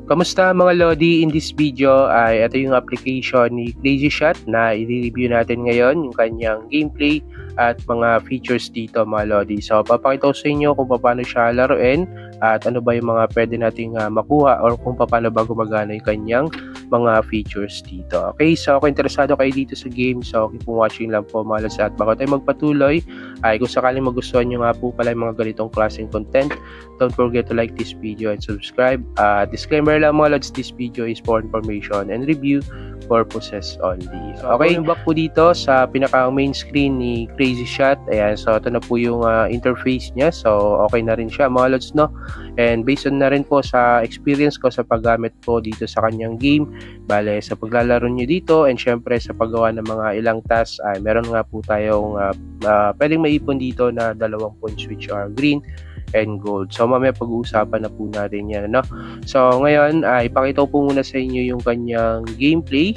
Kamusta mga Lodi? In this video ay ito yung application ni Crazy Shot na i-review natin ngayon, yung kanyang gameplay at mga features dito mga Lodi. So papakita ko sa inyo kung paano siya laruin at ano ba yung mga pwede nating makuha or kung paano ba gumagana yung kanyang mga features dito. Okay, so kung interesado kayo dito sa game, so keep watching lang po mga Lods, at bago tayo magpatuloy ay kung sakaling magustuhan nyo nga po pala yung mga ganitong klaseng content, don't forget to like this video and subscribe. Disclaimer lang mga Lods, this video is for information and review purposes only. So, okay, going back po dito sa pinaka main screen ni Crazy Shot. Ayan, so ito na po yung interface niya. So, okay na rin siya mga Lods, no? And based on na rin po sa experience ko sa paggamit po dito sa kanyang game, bale sa paglalaro nyo dito and syempre sa paggawa ng mga ilang tasks, ay meron nga po tayong pwedeng maipon dito na 2 points which are green and gold. So mamaya pag-uusapan na po natin yan, no? So ngayon ay ipakita ko po muna sa inyo yung kanyang gameplay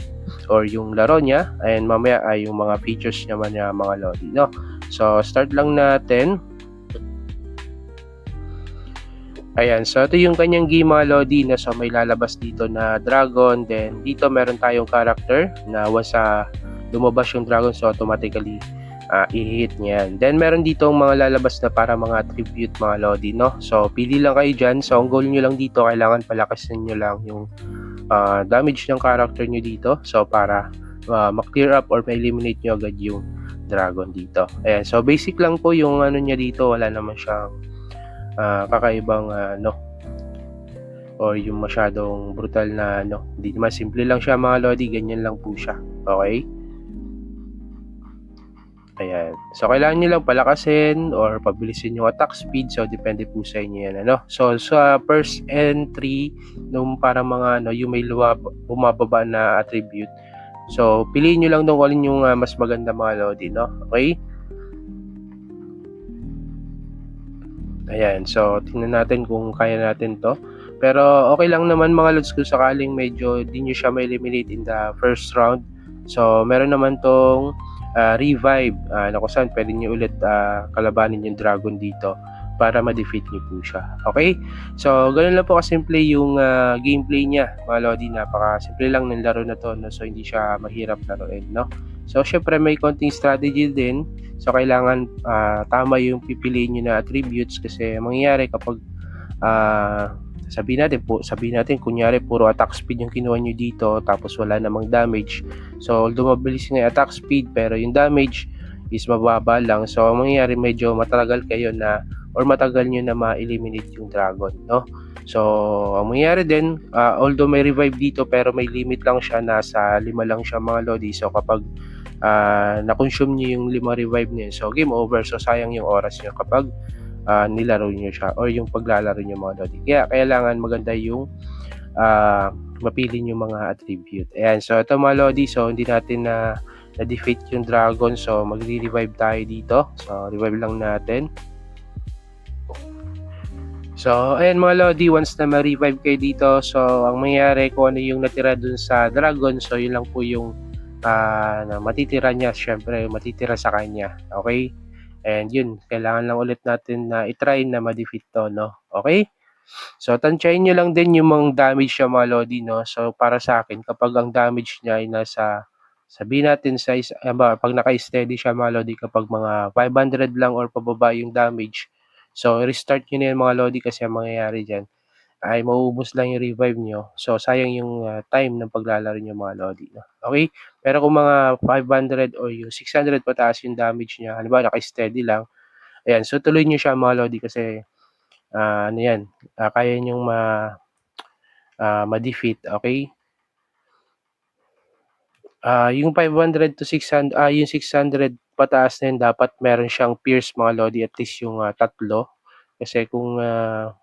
or yung laro niya, and mamaya ay yung mga features naman niya mga Lodi, no? So start lang natin. Ayan, so ito yung kanyang game mga Lodi, na so may lalabas dito na dragon, then dito meron tayong character na once lumabas yung dragon, so automatically i-hit niyan. Then meron dito mga lalabas na para mga tribute mga Lodi, no? So pili lang kayo dyan. So ang goal nyo lang dito, kailangan palakasin nyo lang yung damage ng character nyo dito, so para ma-clear up or ma-eliminate nyo agad yung dragon dito. Ayan, so basic lang po yung ano niya dito, wala naman siyang kakaibang or yung masyadong brutal na hindi naman, simple lang siya mga Lodi, ganyan lang po siya. Okay? Ayan. So, kailangan nyo lang palakasin or pabilisin yung attack speed. So, depende po sa inyo yan. So, sa first entry, nung parang mga yung may bumababa na attribute. So, piliin nyo lang kung alin yung mas maganda mga Lodi, no? Okay? Ayan. So, tingnan natin kung kaya natin to. Pero, okay lang naman mga Lods kung sakaling medyo di nyo siya ma-eliminate in the first round. So, meron naman tong revive na kung saan pwede nyo ulit kalabanin yung dragon dito para ma-defeat nyo po siya. Okay? So, ganun lang po kasimple yung gameplay niya mga Lodi. Napaka-simple lang ng laro na to, no? So, hindi siya mahirap laruin, no? So, syempre may konting strategy din. So, kailangan tama yung pipiliin nyo na attributes, kasi mangyayari kapag sabihin natin kunyari puro attack speed yung kinuha nyo dito tapos wala namang damage. So although mabilis nga yung attack speed pero yung damage is mababa lang, so mangyayari medyo matagal kayo na or matagal nyo na ma-eliminate yung dragon, no? So ang mangyayari din, although may revive dito pero may limit lang siya, nasa 5 lang siya mga Lodi. So kapag na-consume nyo yung 5 revive niya, so game over. So sayang yung oras nyo kapag nilaro nyo siya or yung paglalaro nyo mga Lodi. Kaya kailangan maganda yung mapili nyo mga attribute. Ayan, so ito mga Lodi, so hindi natin na-defeat yung dragon, so magre-revive tayo dito. So revive lang natin. So ayan mga Lodi, once na ma-revive kayo dito, so ang mangyayari kung ano yung natira dun sa dragon, so yun lang po yung na matitira niya, syempre matitira sa kanya. Okay? And yun, kailangan lang ulit natin na i-try na ma-defeat to, no? Okay? So, tansyahin nyo lang din yung mga damage niya mga Lodi, no? So, para sa akin, kapag ang damage niya ay nasa, sabihin natin sa pag naka-steady siya mga Lodi, kapag mga 500 lang or pababa yung damage, so restart nyo na yan mga Lodi, kasi ang mangyayari dyan ay mauubos lang yung revive nyo. So, sayang yung time ng paglalaro nyo mga Lodi, no? Okay? Pero kung mga 500 or yung 600 pataas yung damage niya, halimbawa naka-steady lang, ayan, so tuloy nyo siya mga Lodi, kasi ano yan, kaya nyong ma-defeat, okay? Yung 500 to 600, yung 600 pataas na yun, dapat meron siyang pierce mga Lodi, at least yung 3. Kasi kung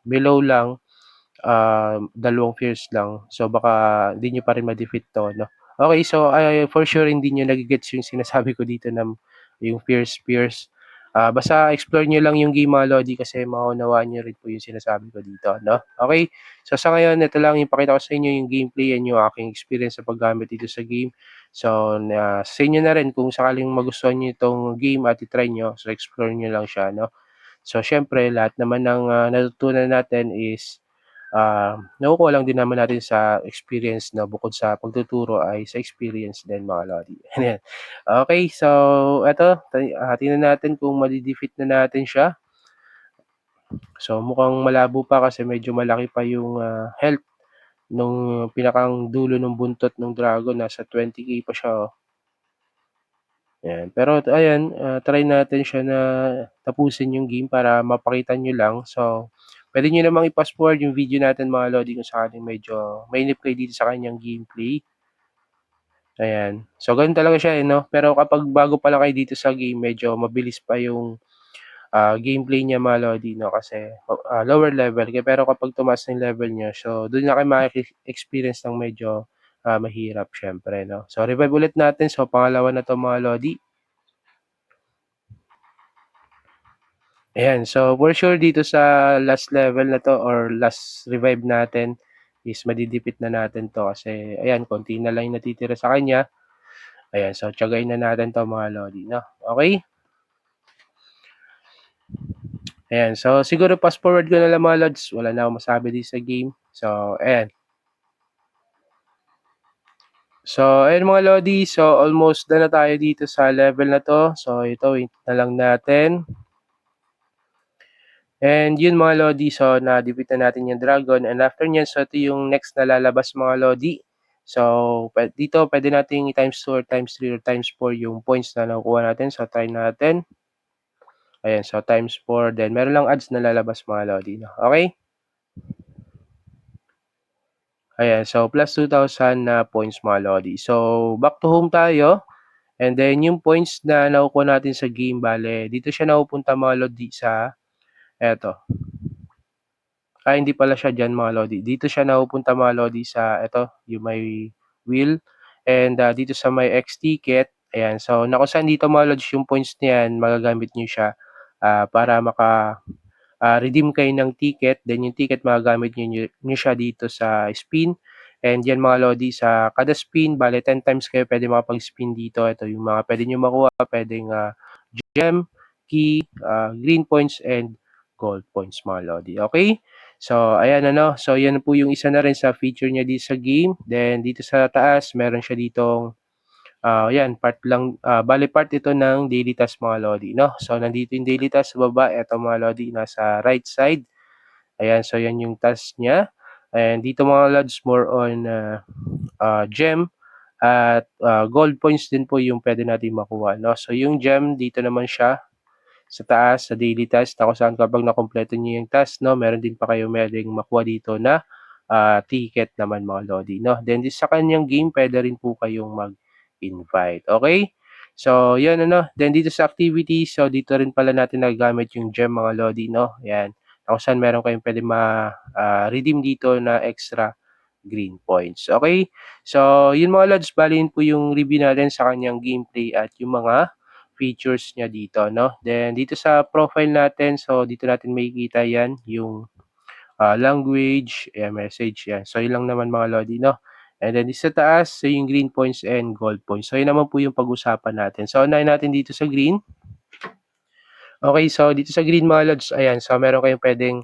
below lang, 2 pierce lang, so baka hindi nyo pa rin ma-defeat to, no? Okay, so for sure hindi nyo nagigets yung sinasabi ko dito na yung pierce. Basta explore nyo lang yung game mga Lodi, kasi maunawaan nyo rin po yung sinasabi ko dito, no? Okay, so sa ngayon, ito lang yung pakita ko sa inyo yung gameplay and yung aking experience sa paggamit dito sa game. So sa inyo na rin kung sakaling magustuhan nyo itong game at itry nyo, so explore nyo lang siya, no? So syempre lahat naman ng natutunan natin is nakukuha lang din naman natin sa experience 'no, bukod sa pagtuturo ay sa experience din mga lodi, ayan. Okey, so eto tingnan natin kung made-defeat na natin siya. So mukhang malabo pa kasi medyo malaki pa yung, health nung pinakang dulo nung buntot nung dragon, nasa 20K pa siya, oh. Ayan, pero ayan, try natin siya na tapusin yung game para mapakita niyo lang. So, puwede niyo namang i-fast forward yung video natin mga lodi kung sakaling medyo mainip kayo dito sa kanyang gameplay. Ayan. So, gano'n talaga siya, eh, 'no? Pero kapag bago pa lang kayo dito sa game, medyo mabilis pa yung, gameplay niya mga lodi 'no, kasi, lower level. Pero kapag tumaas na yung level niyo, so do'n na kayo experience ng medyo, mahirap siyempre 'no. So, revive ulit natin. So, pangalawa na 'to mga lodi. Ayan, so for sure dito sa last level na 'to or last revive natin is madidipit na natin 'to kasi ayan, konti na lang yung natitira sa kanya. Ayan, so tiyagain na natin 'to mga lodi 'no, okey? Ayan, so siguro fast forward ko na lang mga lods, wala na akong masabi dito sa game. So ayan. So ayan mga lodi, so almost done na tayo dito sa level na 'to. So ito wait na lang natin. And yun mga lodi, so na-defeat na natin yung dragon and after nyan, so ito yung next na lalabas mga lodi. So dito pwede nating i-times 2 or times 3 or times 4 yung points na nakukuha natin. So try natin. Ayan, so times 4 then meron lang ads na lalabas mga lodi 'no, okey? Ayan, so plus 2,000 na points mga lodi. So back to home tayo and then yung points na nakukuha natin sa game bale dito siya napupunta mga lodi sa eto. Hindi pala siya diyan mga lodi. Dito siya napupunta mga lodi sa eto, yung may wheel and, dito sa may X ticket, ayan. So, na kung saan dito mga lods yung points na yan magagamit niyo siya, para redeem kayo ng ticket. Then yung ticket magagamit niyo siya dito sa spin and yan mga lodi sa kada spin bale 10 times kayo puwede makapag-spin dito. Ito yung mga puwede niyong makuha, puwedeng, gem, key, green points and gold points mga lodi, okey? So ayan ano, so yan po yung isa na rin sa feature niya dito sa game. Then dito sa taas meron siya ditong, yan part lang, bale part ito ng daily task mga lodi 'no. So nandito yung daily task sa baba, eto mga lodi nasa right side. Ayan, so yan yung task niya. And dito mga lods more on, gem at, gold points din po yung puwede nating makuha 'no. So yung gem dito naman siya sa taas sa daily task na kung saan kapag nakumpleto niyo yung task 'no, meron din pa kayong puwedeng makuha dito na, ticket naman mga lodi 'no. Then sa kanyang game puwede rin po kayong mag-invite, okey? So 'yun ano, then dito sa activities, so dito rin pala natin nagagamit yung gem mga lodi 'no, 'yan. Na kung saan meron kayong puwedeng redeem dito na extra green points, okey? So 'yun mga lods, bale 'yun po yung review natin sa kanyang gameplay at yung mga features niya dito 'no. Then dito sa profile natin, so dito natin makikita 'yan yung, language, ayan message 'yan. So 'yun lang naman mga lodi 'no. And then dito sa taas, so yung green points and gold points. So 'yun naman po yung pag-usapan natin. So unahin natin dito sa green. Okay, so dito sa green mga lods, ayan, so meron kayong puwedeng,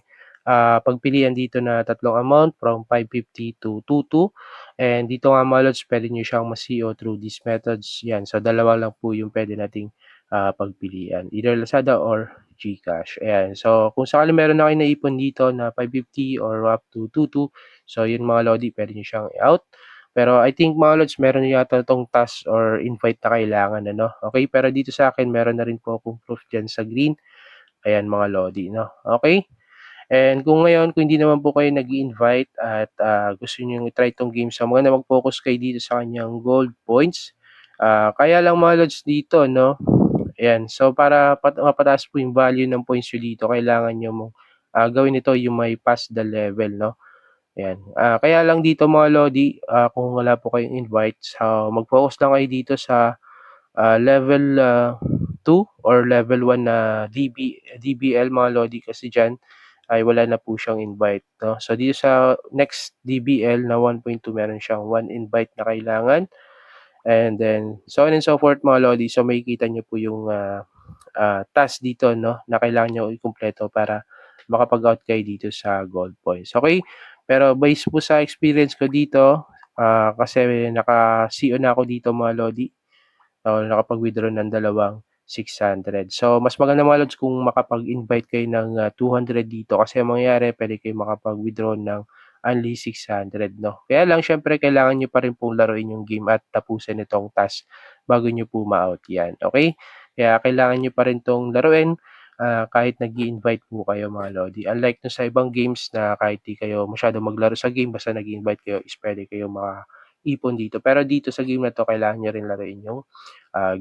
pagpilian dito na tatlong amount from 550 to 22 and dito nga mga lods puwede niyo siyang ma-CO through these methods, 'yan. So dalawa lang po yung puwede nating, pagpilian, either Lazada or GCash, ayan. So kung sakaling meron na kayong naipon dito na 550 or up to 22, so yun mga lodi puwede niyo siyang i-out. Pero I think mga lods meron yata 'tong task or invite na kailangan ano, okey. Pero dito sa'kin meron na rin po akong proof diyan sa green, ayan mga lodi 'no, okey. And kung ngayon kung hindi naman po kayo nag-i-invite at, gusto niyong i-try 'tong game, so maganda mag-focus kayo dito sa kanyang gold points. Kaya lang mga lods dito 'no, ayan, so para mapataas po yung value ng points niyo dito kailangan niyo mong, gawin ito yung may pass the level 'no. Ayan, kaya lang dito mga lodi, kung wala po kayong invite, so mag-focus lang kayo dito sa, level, 2 or level 1 na DBL mga lodi kasi diyan ay wala na po siyang invite 'no. So dito sa next DBL na 1.2 meron siyang 1 invite na kailangan and then so on and so forth mga lodi. So makikita niyo po yung, task dito 'no na kailangan niyo ikumpleto para makapag-out kayo dito sa gold points, okey? Pero based po sa experience ko dito, kasi naka-CO na ako dito mga lodi, o nakapag-withdraw ng dalawang 600. So, mas maganda mga lods kung makapag-invite kayo ng 200 dito kasi ang mangyayari, pwede kayo makapag-withdraw ng only 600, no? Kaya lang, syempre, kailangan nyo pa rin pong laruin yung game at tapusin itong task bago nyo po ma-out yan. Okay? Kaya kailangan nyo pa rin tong laruin kahit nag invite po kayo mga lodi. Unlike no sa ibang games na kahit di kayo masyado maglaro sa game, basta nag invite kayo is pwede kayo maka-ipon dito. Pero dito sa game na to, kailangan nyo rin laruin yung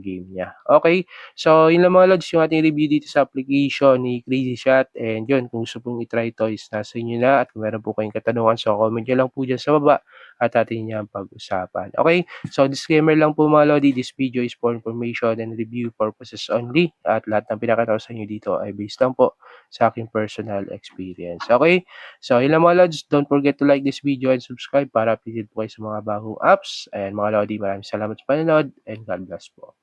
game niya. Okay, so yun lang mga lods yung ating review dito sa application ni Crazy Shot. And yun, kung gusto pong itry ito is nasa inyo na. At kung meron po kayong katanungan, so comment nyo lang po dyan sa baba at atin niya pag-usapan. Okay, so disclaimer lang po mga lodi, this video is for information and review purposes only. At lahat ng pinakita ko sa inyo dito ay based lang po sa aking personal experience. Okay, so yun lang mga lods, don't forget to like this video and subscribe para updated po kayo sa mga bagong apps. And mga lodi, maraming salamat sa panonood and God bless po.